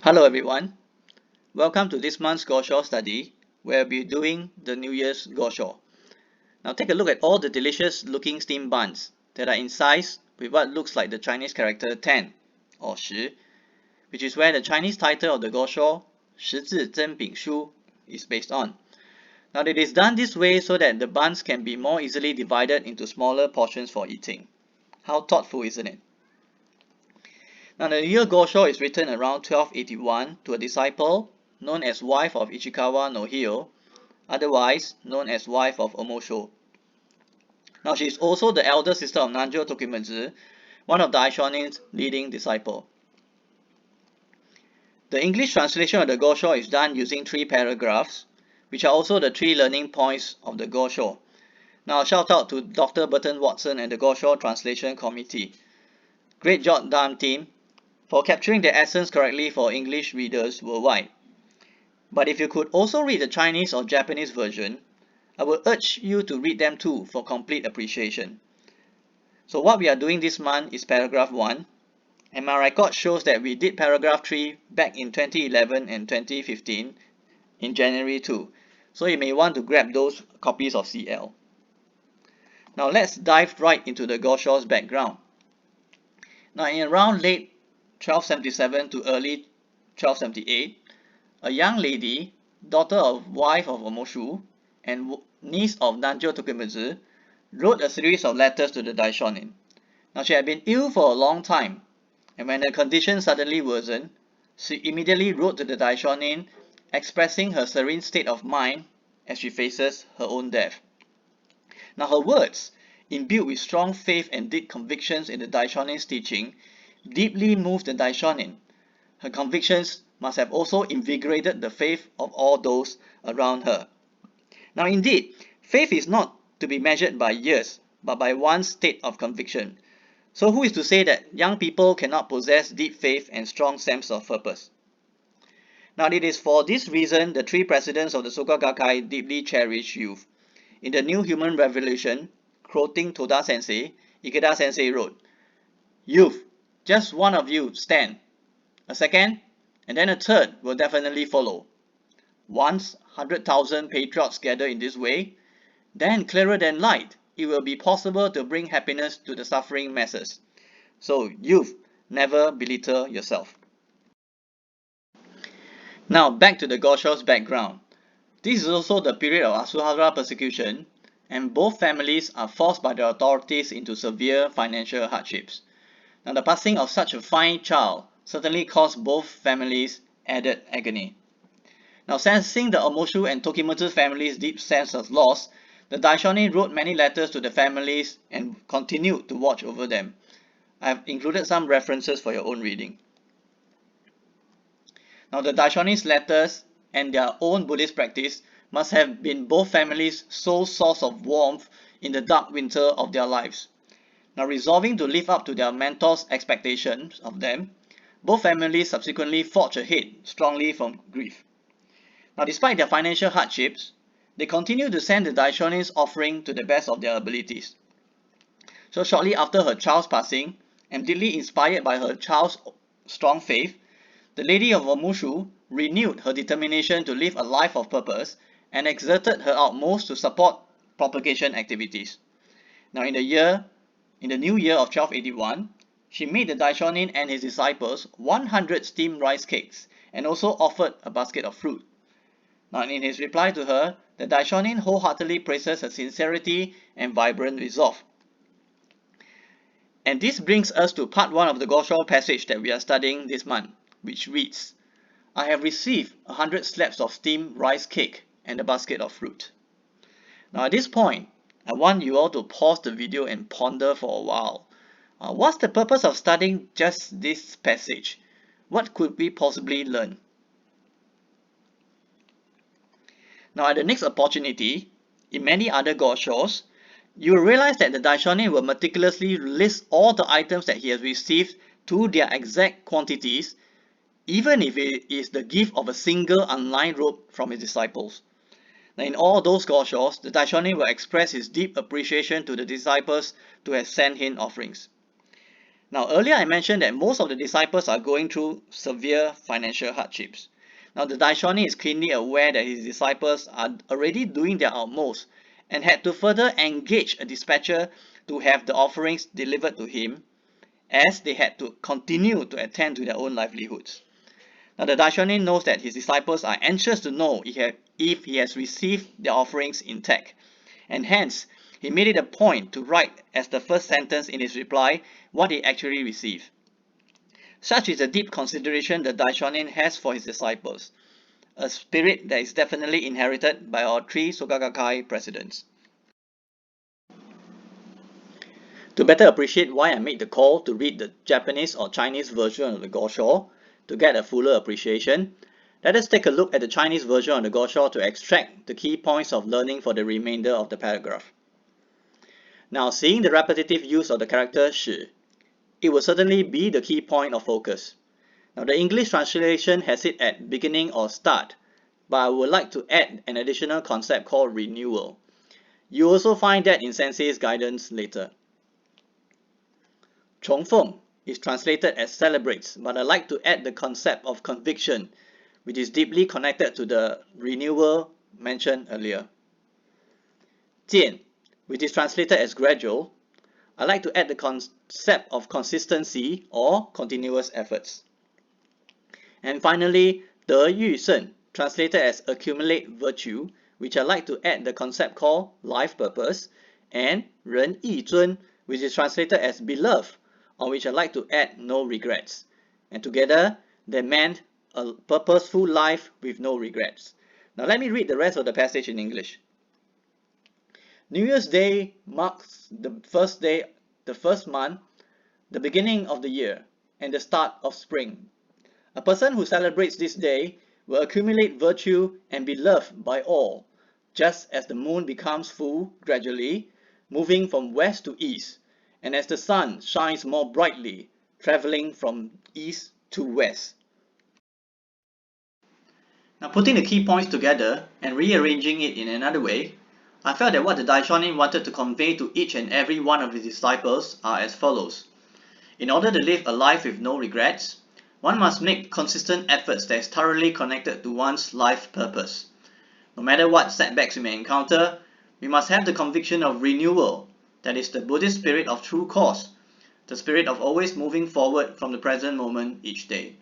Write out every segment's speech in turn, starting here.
Hello everyone, welcome to this month's Gosho study where we'll be doing the New Year's Gosho. Now take a look at all the delicious looking steamed buns that are incised with what looks like the Chinese character 10 or 10, which is where the Chinese title of the Gosho 十字真饼书 is based on. Now it is done this way so that the buns can be more easily divided into smaller portions for eating. How thoughtful, isn't it? Now the year Gosho is written around 1281 to a disciple known as wife of Ichikawa no Hyo, otherwise known as wife of Omosho. Now she is also the elder sister of Nanjo Tokimitsu, one of Daishonin's leading disciple. The English translation of the Gosho is done using 3 paragraphs, which are also the 3 learning points of the Gosho. Now shout out to Dr. Burton Watson and the Gosho Translation Committee. Great job done, team, for capturing the essence correctly for English readers worldwide. But if you could also read the Chinese or Japanese version, I would urge you to read them too for complete appreciation. So what we are doing this month is paragraph 1, and my record shows that we did paragraph 3 back in 2011 and 2015 in January too. So you may want to grab those copies of CL. Now let's dive right into the Gosho's background. Now in around late 1277 to early 1278, a young lady, daughter of wife of Omoshu and niece of Nanjo Tokimitsu, wrote a series of letters to the Daishonin. Now she had been ill for a long time, and when her condition suddenly worsened, she immediately wrote to the Daishonin expressing her serene state of mind as she faces her own death. Now her words, imbued with strong faith and deep convictions in the Daishonin's teaching, deeply moved the Daishonin. Her convictions must have also invigorated the faith of all those around her. Now indeed, faith is not to be measured by years, but by one's state of conviction. So who is to say that young people cannot possess deep faith and strong sense of purpose? Now it is for this reason the 3 presidents of the Soka Gakkai deeply cherish youth. In the New Human Revolution, quoting Toda Sensei, Ikeda Sensei wrote, "Youth, just one of you stand. A second, and then a third will definitely follow. Once 100,000 patriots gather in this way, then clearer than light, it will be possible to bring happiness to the suffering masses. So youth, never belittle yourself." Now back to the Gosho's background. This is also the period of Asahara persecution, and both families are forced by the authorities into severe financial hardships. Now the passing of such a fine child certainly caused both families added agony. Now sensing the Omoshu and Tokimitsu families' deep sense of loss, the Daishonin wrote many letters to the families and continued to watch over them. I have included some references for your own reading. Now the Daishonin's letters and their own Buddhist practice must have been both families' sole source of warmth in the dark winter of their lives. Now resolving to live up to their mentors' expectations of them, both families subsequently forged ahead strongly from grief. Now despite their financial hardships, they continued to send the Daishonin's offering to the best of their abilities. So shortly after her child's passing, and deeply inspired by her child's strong faith, the Lady of Omushu renewed her determination to live a life of purpose and exerted her utmost to support propagation activities. Now in the new year of 1281, she made the Daishonin and his disciples 100 steamed rice cakes and also offered a basket of fruit. Now in his reply to her, the Daishonin wholeheartedly praises her sincerity and vibrant resolve. And this brings us to part 1 of the Gosho passage that we are studying this month, which reads, "I have received 100 slabs of steamed rice cake and a basket of fruit." Now at this point, I want you all to pause the video and ponder for a while. What's the purpose of studying just this passage? What could we possibly learn? Now at the next opportunity, in many other Goshos, you will realize that the Daishonin will meticulously list all the items that he has received to their exact quantities, even if it is the gift of a single unlined robe from his disciples. Now in all those Goshos, the Daishonin will express his deep appreciation to the disciples to have sent him offerings. Now, earlier I mentioned that most of the disciples are going through severe financial hardships. Now, the Daishonin is keenly aware that his disciples are already doing their utmost and had to further engage a dispatcher to have the offerings delivered to him, as they had to continue to attend to their own livelihoods. Now, the Daishonin knows that his disciples are anxious to know if he has received their offerings intact, and hence he made it a point to write as the first sentence in his reply what he actually received. Such is the deep consideration the Daishonin has for his disciples, a spirit that is definitely inherited by our three Soka Gakkai presidents. To better appreciate why I made the call to read the Japanese or Chinese version of the Gosho to get a fuller appreciation, let us take a look at the Chinese version of the Gosho to extract the key points of learning for the remainder of the paragraph. Now, seeing the repetitive use of the character 使, it will certainly be the key point of focus. Now, the English translation has it at beginning or start, but I would like to add an additional concept called renewal. You also find that in Sensei's guidance later. 重奉 is translated as celebrates, but I like to add the concept of conviction, which is deeply connected to the renewal mentioned earlier. 渐, which is translated as gradual, I like to add the concept of consistency or continuous efforts. And finally, 得育胜, translated as accumulate virtue, which I like to add the concept called life purpose, and 仁义尊, which is translated as beloved, on which I like to add no regrets. And together, they meant a purposeful life with no regrets. Now let me read the rest of the passage in English. New Year's Day marks the first month, the beginning of the year, and the start of spring. A person who celebrates this day will accumulate virtue and be loved by all, just as the moon becomes full gradually, moving from west to east, and as the sun shines more brightly, traveling from east to west. Now, putting the key points together and rearranging it in another way, I felt that what the Daishonin wanted to convey to each and every one of his disciples are as follows. In order to live a life with no regrets, one must make consistent efforts that is thoroughly connected to one's life purpose. No matter what setbacks we may encounter, we must have the conviction of renewal, that is the Buddhist spirit of true cause, the spirit of always moving forward from the present moment each day.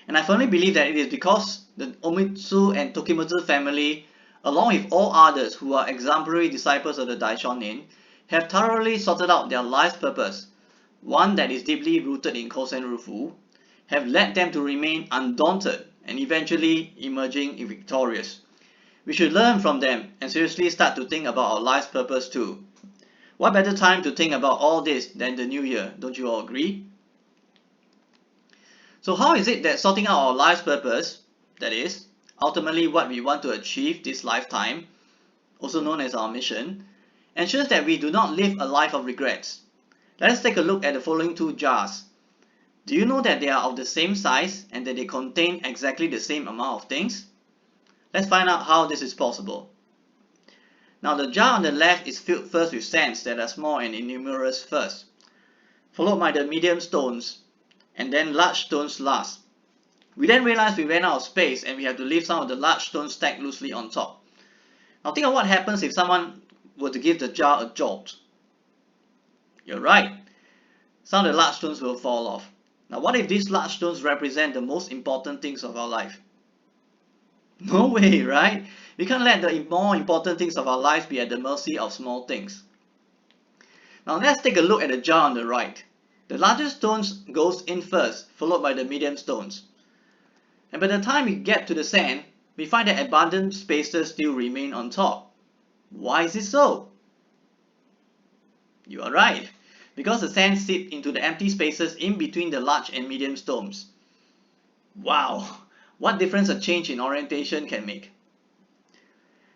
And I firmly believe that it is because the Omitsu and Tokimitsu family, along with all others who are exemplary disciples of the Daishonin, have thoroughly sorted out their life's purpose, one that is deeply rooted in Kosen Rufu, have led them to remain undaunted and eventually emerging victorious. We should learn from them and seriously start to think about our life's purpose too. What better time to think about all this than the new year, don't you all agree? So how is it that sorting out our life's purpose, that is, ultimately what we want to achieve this lifetime, also known as our mission, ensures that we do not live a life of regrets? Let us take a look at the following two jars. Do you know that they are of the same size and that they contain exactly the same amount of things? Let's find out how this is possible. Now the jar on the left is filled first with sands that are small and innumerous first, followed by the medium stones, and then large stones last. We then realized we ran out of space and we had to leave some of the large stones stacked loosely on top. Now think of what happens if someone were to give the jar a jolt. You're right, some of the large stones will fall off. Now what if these large stones represent the most important things of our life? No way, right? We can't let the more important things of our lives be at the mercy of small things. Now let's take a look at the jar on the right. The largest stones goes in first, followed by the medium stones. And by the time we get to the sand, we find that abundant spaces still remain on top. Why is it so? You are right, because the sand seeps into the empty spaces in between the large and medium stones. Wow, what difference a change in orientation can make.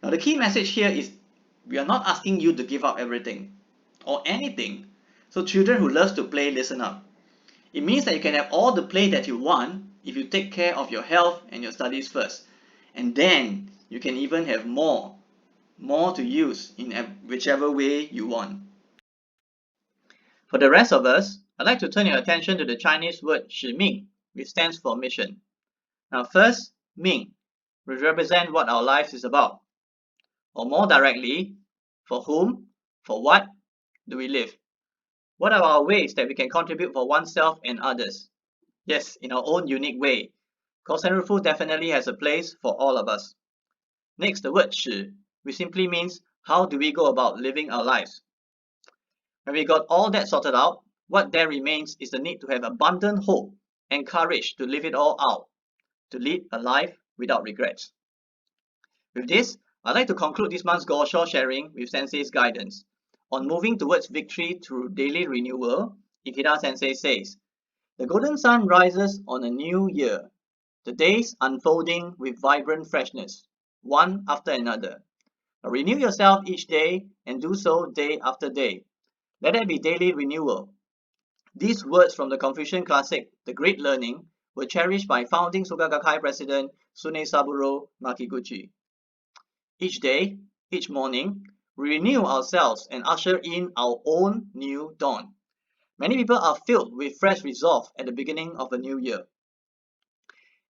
Now the key message here is we are not asking you to give up everything or anything. So children who love to play, listen up. It means that you can have all the play that you want if you take care of your health and your studies first. And then you can even have more to use in whichever way you want. For the rest of us, I'd like to turn your attention to the Chinese word 使命, which stands for mission. Now first, 命, which represents what our life is about. Or more directly, for whom, for what do we live? What are our ways that we can contribute for oneself and others? Yes, in our own unique way. Kosen definitely has a place for all of us. Next, the word 使, which simply means how do we go about living our lives? When we got all that sorted out, what then remains is the need to have abundant hope and courage to live it all out, to lead a life without regrets. With this, I'd like to conclude this month's Gosho sharing with Sensei's guidance on moving towards victory through daily renewal. Ikeda Sensei says, the golden sun rises on a new year, the days unfolding with vibrant freshness, one after another. Renew yourself each day and do so day after day. Let there be daily renewal. These words from the Confucian classic, The Great Learning, were cherished by founding Soka Gakkai president Saburo Makiguchi. Each day, each morning, we renew ourselves and usher in our own new dawn. Many people are filled with fresh resolve at the beginning of a new year.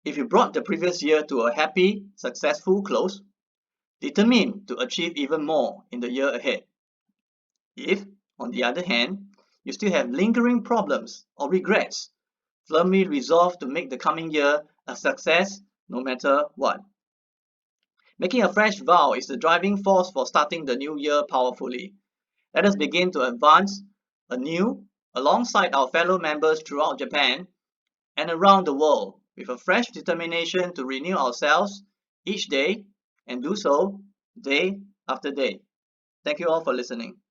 If you brought the previous year to a happy, successful close, determined to achieve even more in the year ahead. If, on the other hand, you still have lingering problems or regrets, firmly resolved to make the coming year a success no matter what. Making a fresh vow is the driving force for starting the new year powerfully. Let us begin to advance anew alongside our fellow members throughout Japan and around the world with a fresh determination to renew ourselves each day and do so day after day. Thank you all for listening.